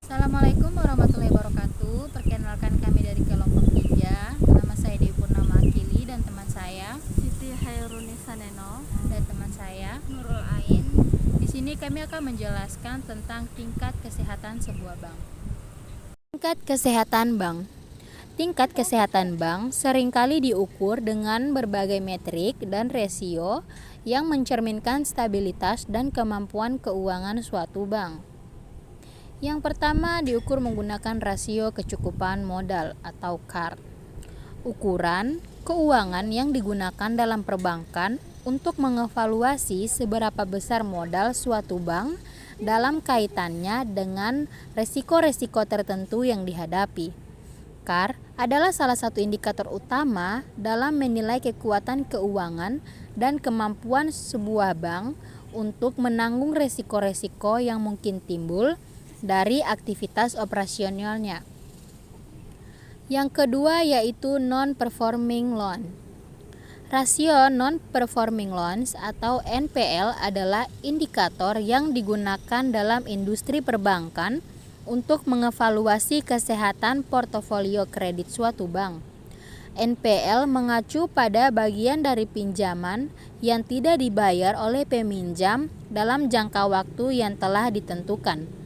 Assalamualaikum warahmatullahi wabarakatuh. Perkenalkan kami dari kelompok 3. Nama saya Dewi Purnama Akili dan teman saya Siti Hairunisa Neno. dan teman saya Nurul Ain. Di sini kami akan menjelaskan tentang tingkat kesehatan sebuah bank. Tingkat kesehatan bank. Tingkat kesehatan bank seringkali diukur dengan berbagai metrik dan rasio yang mencerminkan stabilitas dan kemampuan keuangan suatu bank. Yang pertama diukur menggunakan rasio kecukupan modal atau CAR. Ukuran keuangan yang digunakan dalam perbankan untuk mengevaluasi seberapa besar modal suatu bank dalam kaitannya dengan resiko-resiko tertentu yang dihadapi. CAR adalah salah satu indikator utama dalam menilai kekuatan keuangan dan kemampuan sebuah bank untuk menanggung resiko-resiko yang mungkin timbul dari aktivitas operasionalnya. Yang kedua yaitu non-performing loan. Rasio non-performing loans atau NPL adalah indikator yang digunakan dalam industri perbankan untuk mengevaluasi kesehatan portofolio kredit suatu bank. NPL mengacu pada bagian dari pinjaman yang tidak dibayar oleh peminjam dalam jangka waktu yang telah ditentukan.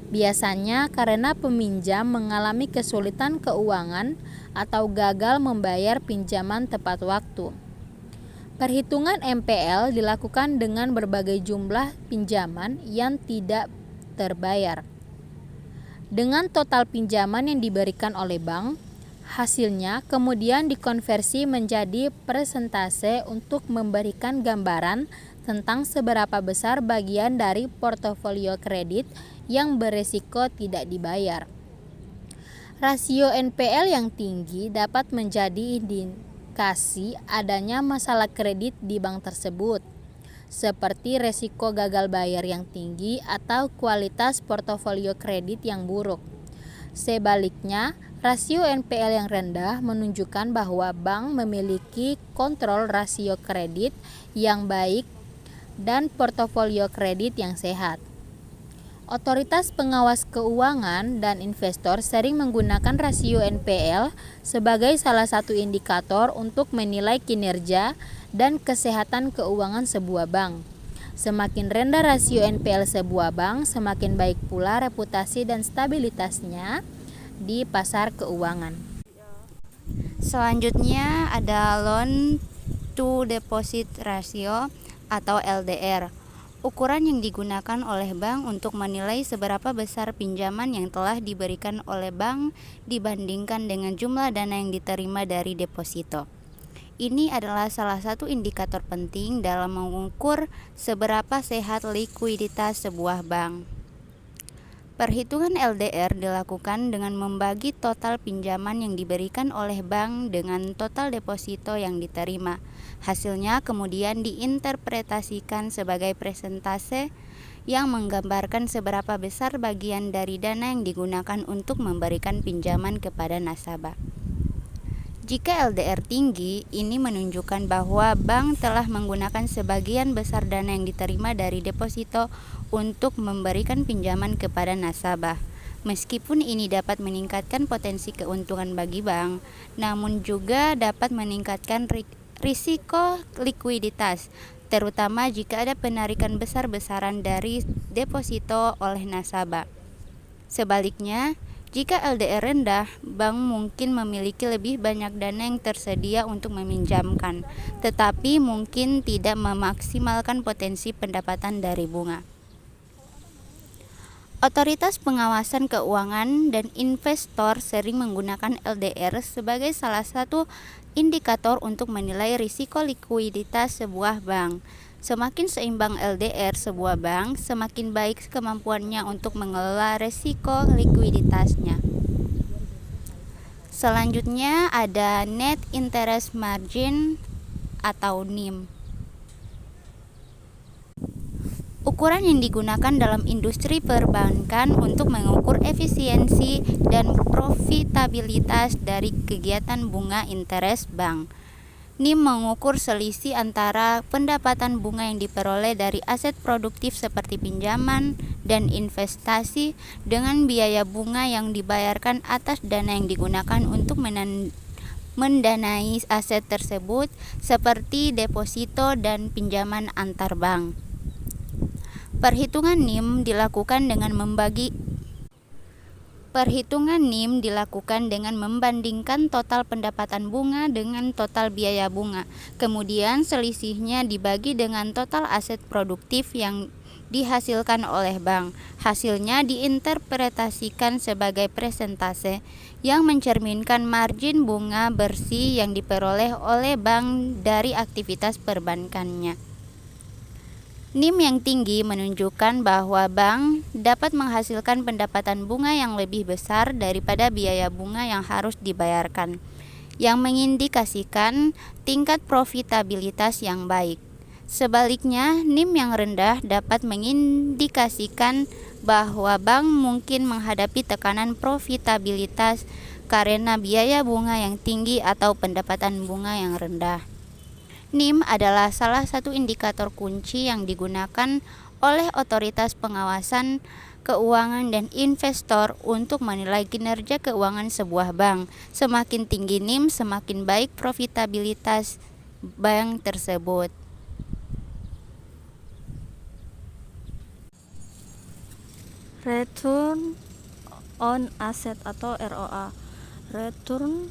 Biasanya karena peminjam mengalami kesulitan keuangan atau gagal membayar pinjaman tepat waktu. Perhitungan NPL dilakukan dengan berbagai jumlah pinjaman yang tidak terbayar. Dengan total pinjaman yang diberikan oleh bank, hasilnya kemudian dikonversi menjadi persentase untuk memberikan gambaran tentang seberapa besar bagian dari portofolio kredit yang beresiko tidak dibayar. Rasio NPL yang tinggi dapat menjadi indikasi adanya masalah kredit di bank tersebut, seperti resiko gagal bayar yang tinggi atau kualitas portofolio kredit yang buruk. Sebaliknya, rasio NPL yang rendah menunjukkan bahwa bank memiliki kontrol rasio kredit yang baik dan portofolio kredit yang sehat. Otoritas pengawas keuangan dan investor sering menggunakan rasio NPL sebagai salah satu indikator untuk menilai kinerja dan kesehatan keuangan sebuah bank. Semakin rendah rasio NPL sebuah bank, semakin baik pula reputasi dan stabilitasnya di pasar keuangan. Selanjutnya ada loan to deposit ratio atau LDR. Ukuran yang digunakan oleh bank untuk menilai seberapa besar pinjaman yang telah diberikan oleh bank dibandingkan dengan jumlah dana yang diterima dari deposito. Ini adalah salah satu indikator penting dalam mengukur seberapa sehat likuiditas sebuah bank. Perhitungan LDR dilakukan dengan membagi total pinjaman yang diberikan oleh bank dengan total deposito yang diterima. Hasilnya kemudian diinterpretasikan sebagai persentase yang menggambarkan seberapa besar bagian dari dana yang digunakan untuk memberikan pinjaman kepada nasabah. Jika LDR tinggi, ini menunjukkan bahwa bank telah menggunakan sebagian besar dana yang diterima dari deposito untuk memberikan pinjaman kepada nasabah. Meskipun ini dapat meningkatkan potensi keuntungan bagi bank, namun juga dapat meningkatkan risiko likuiditas, terutama jika ada penarikan besar-besaran dari deposito oleh nasabah. Sebaliknya, jika LDR rendah, bank mungkin memiliki lebih banyak dana yang tersedia untuk meminjamkan, tetapi mungkin tidak memaksimalkan potensi pendapatan dari bunga. Otoritas pengawasan keuangan dan investor sering menggunakan LDR sebagai salah satu indikator untuk menilai risiko likuiditas sebuah bank. Semakin seimbang LDR sebuah bank, semakin baik kemampuannya untuk mengelola risiko likuiditasnya. Selanjutnya ada net interest margin atau NIM. Ukuran yang digunakan dalam industri perbankan untuk mengukur efisiensi dan profitabilitas dari kegiatan bunga interest bank. NIM mengukur selisih antara pendapatan bunga yang diperoleh dari aset produktif seperti pinjaman dan investasi dengan biaya bunga yang dibayarkan atas dana yang digunakan untuk mendanai aset tersebut seperti deposito dan pinjaman antar bank. Perhitungan NIM dilakukan dengan membandingkan total pendapatan bunga dengan total biaya bunga. Kemudian selisihnya dibagi dengan total aset produktif yang dihasilkan oleh bank. Hasilnya diinterpretasikan sebagai persentase yang mencerminkan margin bunga bersih yang diperoleh oleh bank dari aktivitas perbankannya. NIM yang tinggi menunjukkan bahwa bank dapat menghasilkan pendapatan bunga yang lebih besar daripada biaya bunga yang harus dibayarkan, yang mengindikasikan tingkat profitabilitas yang baik. Sebaliknya, NIM yang rendah dapat mengindikasikan bahwa bank mungkin menghadapi tekanan profitabilitas karena biaya bunga yang tinggi atau pendapatan bunga yang rendah. NIM adalah salah satu indikator kunci yang digunakan oleh otoritas pengawasan keuangan dan investor untuk menilai kinerja keuangan sebuah bank. Semakin tinggi NIM, semakin baik profitabilitas bank tersebut. Return on Asset atau ROA. Return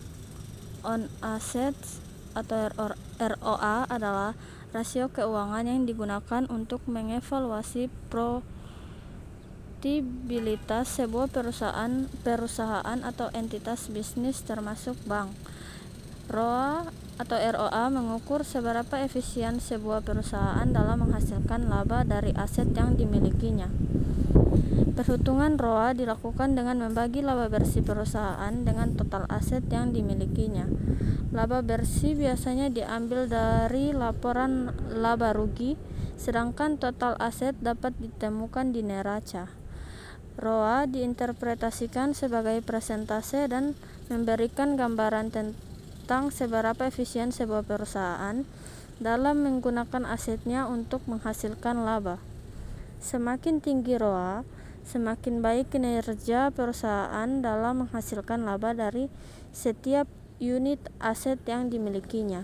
on Assets atau ROA adalah rasio keuangan yang digunakan untuk mengevaluasi profitabilitas sebuah perusahaan atau entitas bisnis termasuk bank. ROA atau ROA mengukur seberapa efisien sebuah perusahaan dalam menghasilkan laba dari aset yang dimilikinya. Perhitungan ROA dilakukan dengan membagi laba bersih perusahaan dengan total aset yang dimilikinya. Laba bersih biasanya diambil dari laporan laba rugi, sedangkan total aset dapat ditemukan di neraca. ROA diinterpretasikan sebagai persentase dan memberikan gambaran tentang seberapa efisien sebuah perusahaan dalam menggunakan asetnya untuk menghasilkan laba. Semakin tinggi ROA, semakin baik kinerja perusahaan dalam menghasilkan laba dari setiap unit aset yang dimilikinya.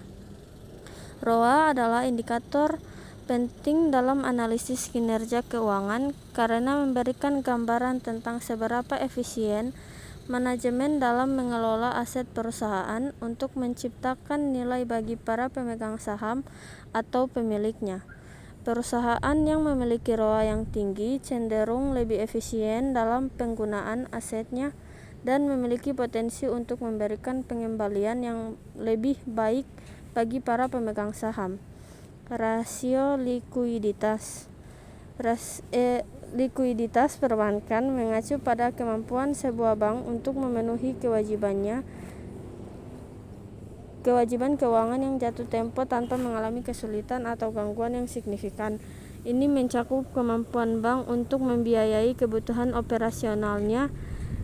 ROA adalah indikator penting dalam analisis kinerja keuangan karena memberikan gambaran tentang seberapa efisien manajemen dalam mengelola aset perusahaan untuk menciptakan nilai bagi para pemegang saham atau pemiliknya. Perusahaan yang memiliki ROA yang tinggi cenderung lebih efisien dalam penggunaan asetnya dan memiliki potensi untuk memberikan pengembalian yang lebih baik bagi para pemegang saham. Rasio likuiditas. Likuiditas perbankan mengacu pada kemampuan sebuah bank untuk memenuhi kewajiban keuangan yang jatuh tempo tanpa mengalami kesulitan atau gangguan yang signifikan. Ini mencakup kemampuan bank untuk membiayai kebutuhan operasionalnya,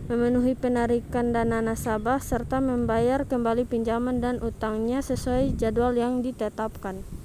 memenuhi penarikan dana nasabah, serta membayar kembali pinjaman dan utangnya sesuai jadwal yang ditetapkan.